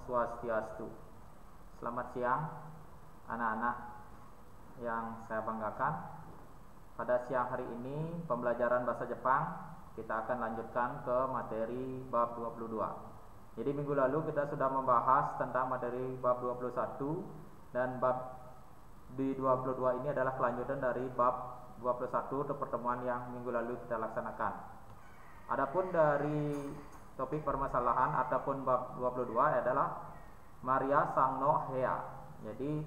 Swastiastu. Selamat siang anak-anak yang saya banggakan. Pada siang hari ini pembelajaran bahasa Jepang kita akan lanjutkan ke materi bab 22. Jadi minggu lalu kita sudah membahas tentang materi bab 21 dan bab di 22 ini adalah kelanjutan dari bab 21 untuk pertemuan yang minggu lalu kita laksanakan. Adapun dari topik permasalahan ataupun bab 22 adalah Maria Sangno Hea. Jadi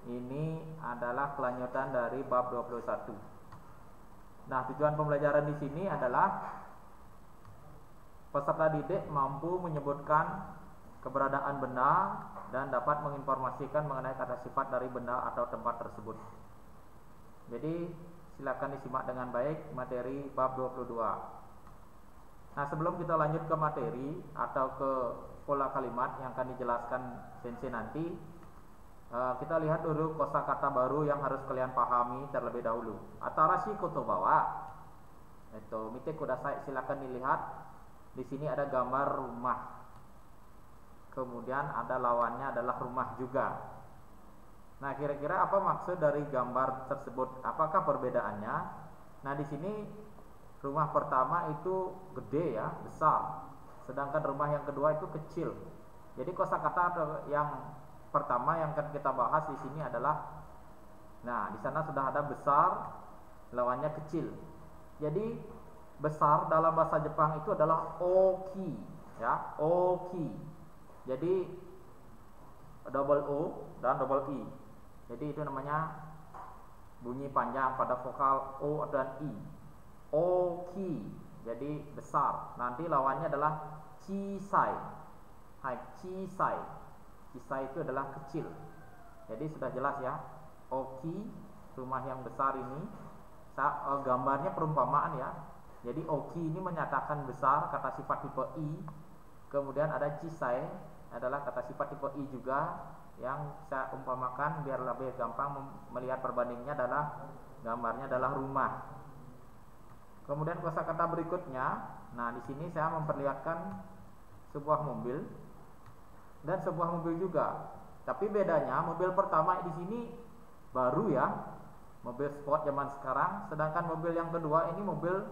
ini adalah kelanjutan dari bab 21. Nah, tujuan pembelajaran di sini adalah peserta didik mampu menyebutkan keberadaan benda dan dapat menginformasikan mengenai kata sifat dari benda atau tempat tersebut. Jadi silakan disimak dengan baik materi bab 22. Nah, sebelum kita lanjut ke materi atau ke pola kalimat yang akan dijelaskan sensei nanti, kita lihat dulu kosakata baru yang harus kalian pahami terlebih dahulu. Atarashi kotobawa. Itu mite kudasai, silakan dilihat. Di sini ada gambar rumah. Kemudian ada lawannya adalah rumah juga. Nah, kira-kira apa maksud dari gambar tersebut? Apakah perbedaannya? Nah, di sini rumah pertama itu gede ya, besar. Sedangkan rumah yang kedua itu kecil. Jadi kosakata yang pertama yang akan kita bahas di sini adalah, nah, di sana sudah ada besar, lawannya kecil. Jadi besar dalam bahasa Jepang itu adalah oki, ya, oki. Jadi double o dan double i. Jadi itu namanya bunyi panjang pada vokal o dan i. Oki, jadi besar. Nanti lawannya adalah chisai. Hai, chisai. Chisai itu adalah kecil. Jadi sudah jelas ya. Oki, rumah yang besar ini. Gambarnya perumpamaan ya. Jadi oki ini menyatakan besar, kata sifat tipe i. Kemudian ada chisai adalah kata sifat tipe i juga, yang saya umpamakan biar lebih gampang melihat perbandingnya adalah gambarnya adalah rumah. Kemudian kosakata berikutnya, nah di sini saya memperlihatkan sebuah mobil dan sebuah mobil juga. Tapi bedanya mobil pertama di sini baru ya, mobil sport zaman sekarang, sedangkan mobil yang kedua ini mobil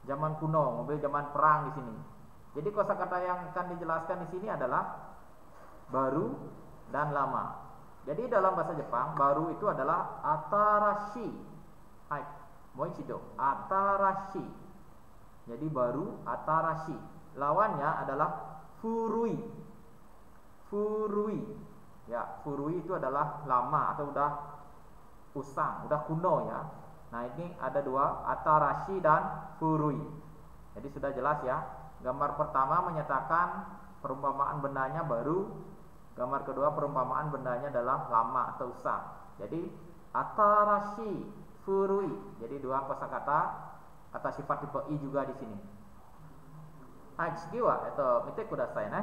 zaman kuno, mobil zaman perang di sini. Jadi kosakata yang akan dijelaskan di sini adalah baru dan lama. Jadi dalam bahasa Jepang baru itu adalah atarashi. Hai, moichido, atarashi. Jadi baru, atarashi. Lawannya adalah furui. Furui. Ya, furui itu adalah lama atau udah usang, udah kuno ya. Nah, ini ada dua, atarashi dan furui. Jadi sudah jelas ya. Gambar pertama menyatakan perumpamaan bendanya baru. Gambar kedua perumpamaan bendanya adalah lama atau usang. Jadi atarashi, furui. Jadi dua kosakata, kata sifat tipe i juga di sini. Hai, shigiwa, itu mite kudasai ne.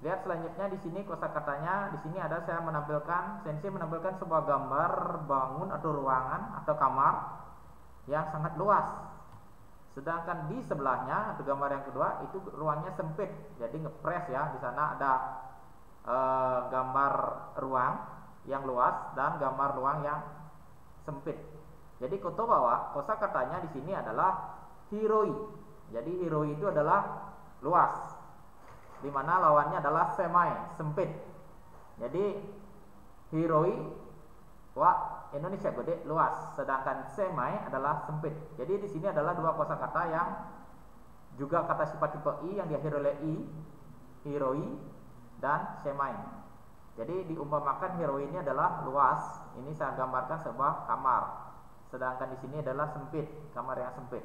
Lihat selanjutnya di sini kosakatanya. Di sini ada saya menampilkan, sensei menampilkan sebuah gambar bangun atau ruangan atau kamar yang sangat luas. Sedangkan di sebelahnya atau gambar yang kedua itu ruangnya sempit. Jadi ngepres ya. Di sana ada gambar ruang yang luas dan gambar ruang yang sempit. Jadi kotobawa, kosakatanya di sini adalah hiroi. Jadi hiroi itu adalah luas, di mana lawannya adalah semai, sempit. Jadi hiroi wa Indonesia gede, luas, sedangkan semai adalah sempit. Jadi di sini adalah dua kosakata yang juga kata sifat tipe i yang diakhiri oleh i, hiroi dan semai. Jadi diumpamakan hiroi ini adalah luas. Ini saya gambarkan sebuah kamar. Sedangkan di sini adalah sempit, kamar yang sempit.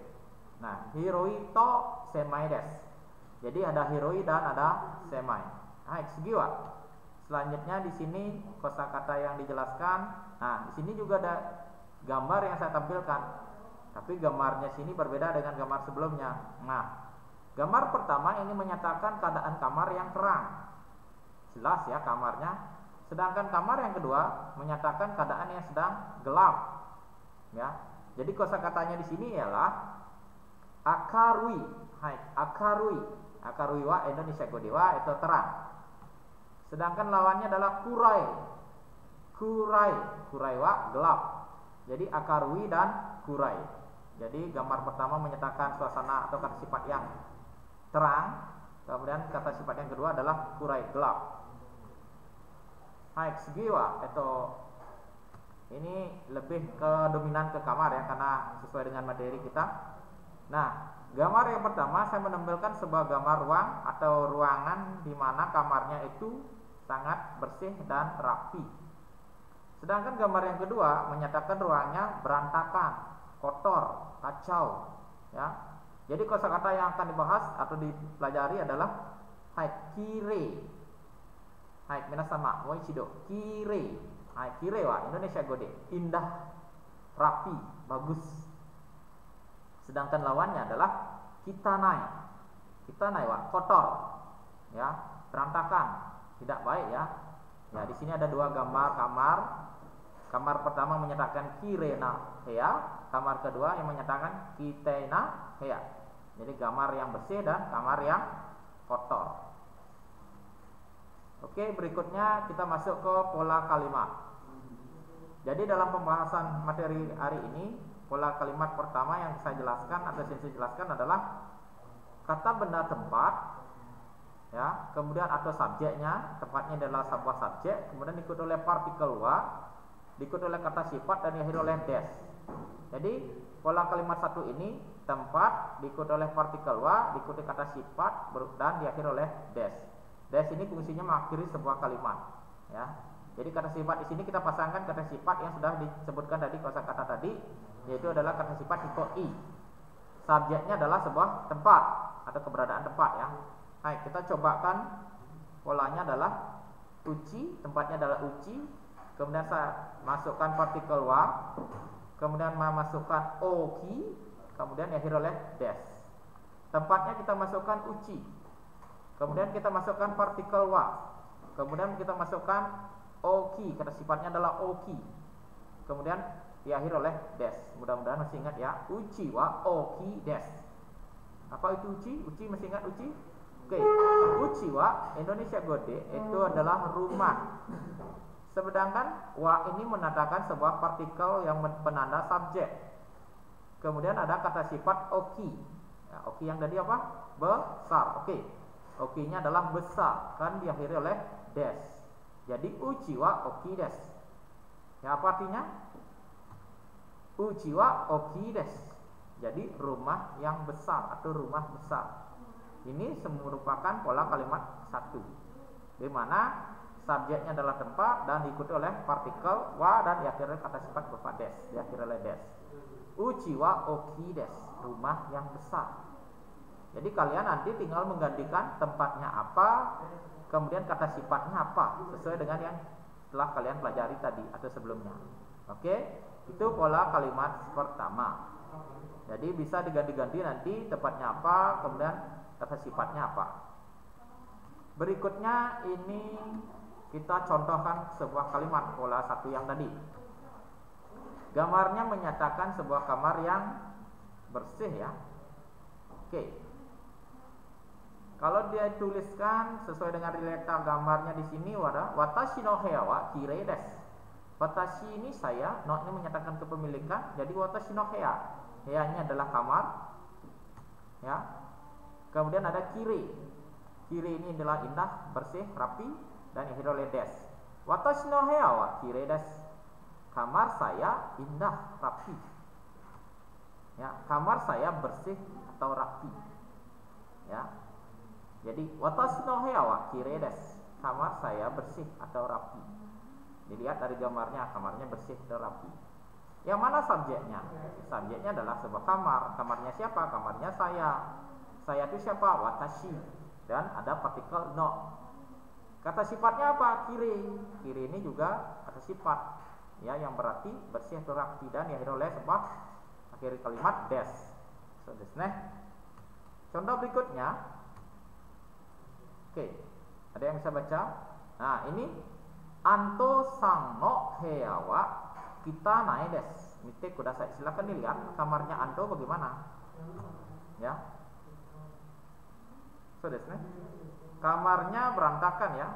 Nah, hiroi to semai des. Jadi ada hiroi dan ada semai. Hai, sugiwa. Selanjutnya di sini kosakata yang dijelaskan. Nah, di sini juga ada gambar yang saya tampilkan. Tapi gambarnya sini berbeda dengan gambar sebelumnya. Nah, gambar pertama ini menyatakan keadaan kamar yang terang. Jelas ya kamarnya. Sedangkan kamar yang kedua menyatakan keadaan yang sedang gelap. Ya. Jadi kosakatanya di sini ialah akarui. Hai, akarui. Akarui wa Indonesia godewa itu terang. Sedangkan lawannya adalah kurai. Kurai wa gelap. Jadi akarwi dan kurai. Jadi gambar pertama menyatakan suasana atau kata sifat yang terang. Kemudian kata sifat yang kedua adalah kurai, gelap. Hai, segiwa atau ini lebih ke dominan ke kamar ya, karena sesuai dengan materi kita. Nah, gambar yang pertama saya menampilkan sebuah gambar ruang atau ruangan di mana kamarnya itu sangat bersih dan rapi. Sedangkan gambar yang kedua menyatakan ruangnya berantakan, kotor, kacau, ya. Jadi kosakata yang akan dibahas atau dipelajari adalah kire. Hai, minasama, mo ichido. Kire. Hai, kire wa Indonesia gode. Indah, rapi, bagus. Sedangkan lawannya adalah kitanai. Kitanai wa kotor. Ya, berantakan, tidak baik ya. Ya, di sini ada dua gambar kamar. Kamar pertama menyatakan kirena heya, kamar kedua yang menyatakan kitena heya. Jadi kamar yang bersih dan kamar yang kotor. Oke, berikutnya kita masuk ke pola kalimat. Jadi dalam pembahasan materi hari ini, pola kalimat pertama yang saya jelaskan atau saya jelaskan adalah kata benda tempat, ya, kemudian atau subjeknya, tempatnya adalah sebuah subjek, kemudian diikuti oleh partikel wa, diikuti oleh kata sifat dan diakhiri oleh des. Jadi pola kalimat satu ini tempat diikuti oleh partikel wa, diikuti kata sifat dan diakhiri oleh des. Des ini fungsinya mengakhiri sebuah kalimat, ya. Jadi kata sifat di sini kita pasangkan kata sifat yang sudah disebutkan tadi kosakata tadi, yaitu adalah kata sifat tipe i. Subjeknya adalah sebuah tempat atau keberadaan tempat, ya. Hai, kita cobakan polanya adalah uci, tempatnya adalah uci. Kemudian saya masukkan partikel wa, kemudian memasukkan oki, kemudian diakhiri oleh des. Tempatnya kita masukkan uci, kemudian kita masukkan partikel wa, kemudian kita masukkan oki, kata sifatnya adalah oki, kemudian diakhiri oleh des. Mudah-mudahan masih ingat ya, uci wa oki des. Apa itu uci? Uci masih ingat uci? Oke, uci wa Indonesia gode itu adalah rumah. Sedangkan wa ini menandakan sebuah partikel yang penanda subjek. Kemudian ada kata sifat oki. Ya, oki yang tadi apa? Besar. Oke. Oki-nya adalah besar, kan diakhiri oleh des. Jadi uchi wa oki des. Ya, apa artinya? Uchi wa oki des. Jadi rumah yang besar atau rumah besar. Ini merupakan pola kalimat satu, di mana subjeknya adalah tempat dan diikuti oleh partikel wa dan diakhiri kata sifat berupa des, diakhiri oleh des. Uchi wa oki des, rumah yang besar. Jadi kalian nanti tinggal menggantikan tempatnya apa, kemudian kata sifatnya apa, sesuai dengan yang telah kalian pelajari tadi atau sebelumnya. Oke, itu pola kalimat pertama. Jadi bisa diganti-ganti nanti tempatnya apa, kemudian kata sifatnya apa. Berikutnya ini kita contohkan sebuah kalimat pola satu yang tadi. Gambarnya menyatakan sebuah kamar yang bersih ya. Oke. Kalau dia tuliskan sesuai dengan letak gambarnya di sini wada watashi no heya wa kirei desu. Watashi ini saya, no ini menyatakan kepemilikan, jadi watashi no heya. Heya-nya adalah kamar. Ya. Kemudian ada kiri. Kiri ini adalah indah, bersih, rapi dan diakhiri oleh des. Watashi no heya wa kirei desu. Kamar saya indah, rapi. Ya, kamar saya bersih atau rapi. Ya. Jadi watashi no heya wa kirei desu. Kamar saya bersih atau rapi. Dilihat dari gambarnya, kamarnya bersih dan rapi. Yang mana subjeknya? Subjeknya adalah sebuah kamar. Kamarnya siapa? Kamarnya saya. Saya itu siapa? Watashi. Dan ada partikel no. Kata sifatnya apa? Kiri. Kiri ini juga kata sifat, ya, yang berarti bersih atau rapi dan diakhiri oleh sebuah akhir kalimat des. So, desu ne. Contoh berikutnya. Oke. Ada yang bisa baca? Nah, ini Anto sang no heya wa kita nae desu. Mite kudasai. Silakan dilihat kamarnya Anto bagaimana. Ya. So desu ne. Kamarnya berantakan ya.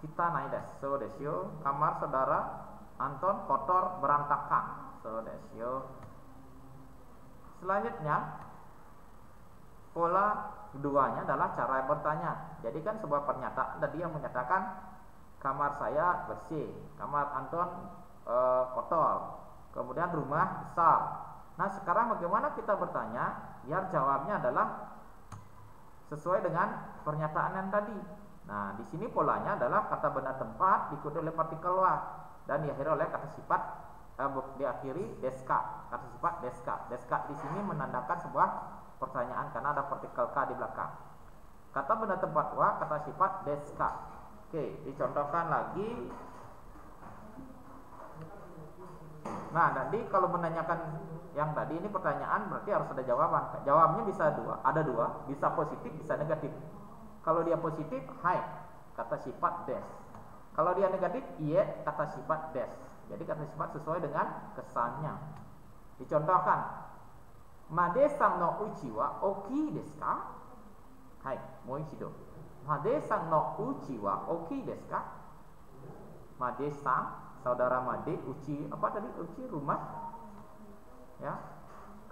kita naik des. So desyo, kamar saudara Anton kotor berantakan. So desyo. Selanjutnya pola keduanya adalah cara bertanya. Jadi kan sebuah pernyataan tadi yang menyatakan kamar saya bersih, kamar Anton kotor, kemudian rumah besar. Nah sekarang bagaimana kita bertanya biar jawabnya adalah sesuai dengan pernyataan yang tadi. Nah di sini polanya adalah kata benda tempat diikuti oleh partikel wa dan diakhiri oleh kata sifat diakhiri deska. Kata sifat deska. Deska di sini menandakan sebuah pertanyaan karena ada partikel k di belakang. Kata benda tempat wa, kata sifat deska. Oke, dicontohkan lagi. Nah, tadi kalau menanyakan yang tadi ini pertanyaan berarti harus ada jawaban. Jawabnya bisa ada dua, bisa positif, bisa negatif. Kalau dia positif, hai, kata sifat des. Kalau dia negatif, iya, kata sifat des. Jadi kata sifat sesuai dengan kesannya. Dicontohkan, Made-san no uchi wa oki desu ka? Hai, mo ichido. Made-san no uchi wa oki desu ka? Made-san, saudara Made, uchi apa tadi? Uchi rumah. Ya.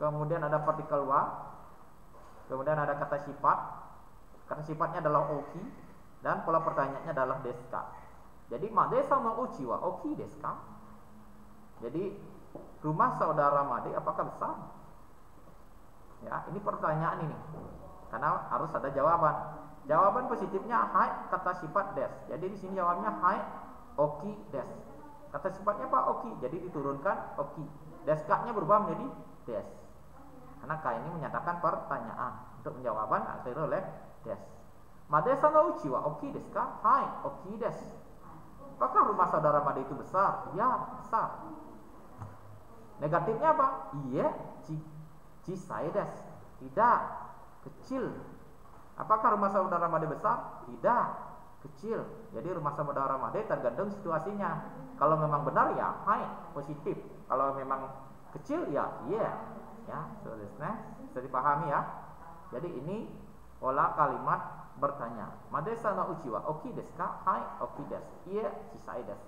Kemudian ada partikel wa. Kemudian ada kata sifat. Kata sifatnya adalah oki dan pola pertanyaannya adalah desu ka. Jadi Made-san no uchi wa oki desu ka? Jadi rumah saudara Made apakah besar? Ya, ini pertanyaan ini. Karena harus ada jawaban. Jawaban positifnya hai, kata sifat des. Jadi di sini jawabnya hai, oki des. Kata sifatnya apa? Oki. Jadi diturunkan oki. Deska-nya berubah menjadi des. Karena K ini menyatakan pertanyaan. Untuk menjawaban akhir oleh des. Made-san no uchi wa oki desu ka? Hai, oki des. Apakah rumah saudara Made itu besar? Ya, besar. Negatifnya apa? Iya, Cisai des. Tidak, kecil. Apakah rumah saudara Made besar? Tidak, kecil. Jadi rumah saudara Made tergantung situasinya. Kalau memang benar ya hai, positif. Kalau memang kecil ya iya. Ya, selesai. Bisa dipahami ya. Jadi ini pola kalimat bertanya. Made-san no uchi wa oki desu ka? Hai, oki desu. Iya, cisai desu.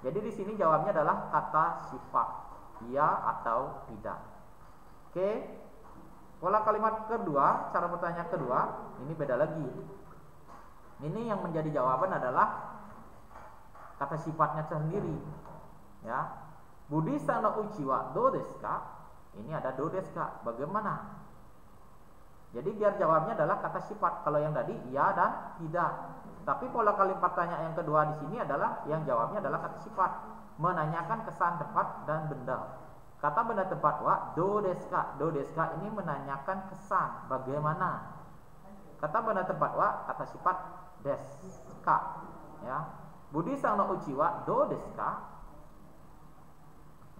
Jadi di sini jawabnya adalah kata sifat. Iya atau tidak. Oke, pola kalimat kedua, cara bertanya kedua, ini beda lagi. Ini yang menjadi jawaban adalah kata sifatnya sendiri. Ya, Budi-san no uchi wa do desu ka? Ini ada do desu ka? Bagaimana? Jadi biar jawabnya adalah kata sifat. Kalau yang tadi iya dan tidak. Tapi pola kalimat pertanyaan yang kedua di sini adalah yang jawabnya adalah kata sifat, menanyakan kesan tempat dan benda. Kata benda tempat wa do desu ka. Do desu ka ini menanyakan kesan bagaimana. Kata benda tempat wa kata sifat desu ka. Ya. Budi-san no uchi wa do desu ka?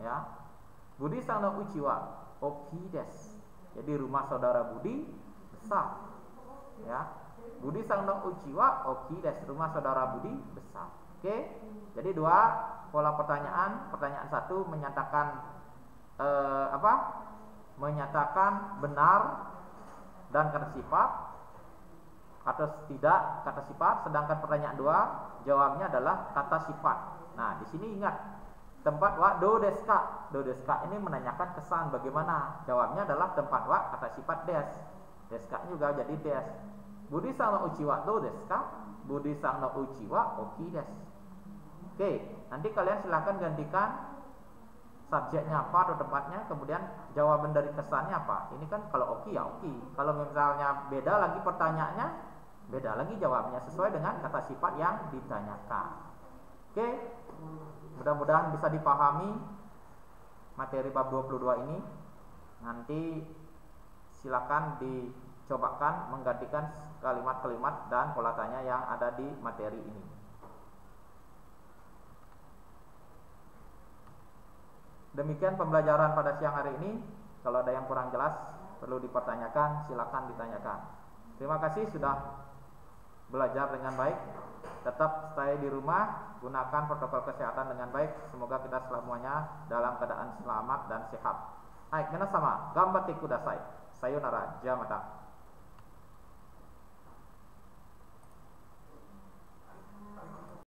Ya. Budi-san no uchi wa oki desu. Jadi rumah saudara Budi besar. Ya. Budi-san no uchi wa oki desu. Rumah saudara Budi besar. Oke. Jadi dua pola pertanyaan. Pertanyaan satu menyatakan menyatakan benar dan kata sifat atau tidak kata sifat, sedangkan pertanyaan dua jawabnya adalah kata sifat. Nah, di sini ingat tempat wa do desu ka. Do desu ka ini menanyakan kesan bagaimana. Jawabnya adalah tempat wa kata sifat des. Desu ka juga jadi des. Budi-san no uchi wa do desu ka? Budi-san no uchi wa oki desu. Oke, nanti kalian silahkan gantikan subjeknya apa atau tempatnya, kemudian jawaban dari kesannya apa. Ini kan kalau oki ya oki. Kalau misalnya beda lagi pertanyaannya, beda lagi jawabnya sesuai dengan kata sifat yang ditanyakan. Oke, mudah-mudahan bisa dipahami materi bab 22 ini. Nanti silakan dicobakan menggantikan kalimat-kalimat dan pola tanya yang ada di materi ini. Demikian pembelajaran pada siang hari ini. Kalau ada yang kurang jelas, perlu dipertanyakan, silakan ditanyakan. Terima kasih sudah belajar dengan baik. Tetap stay di rumah, gunakan protokol kesehatan dengan baik. Semoga kita semuanya dalam keadaan selamat dan sehat. Hai, minasama, ganbatte kudasai. Sayonara, jamata.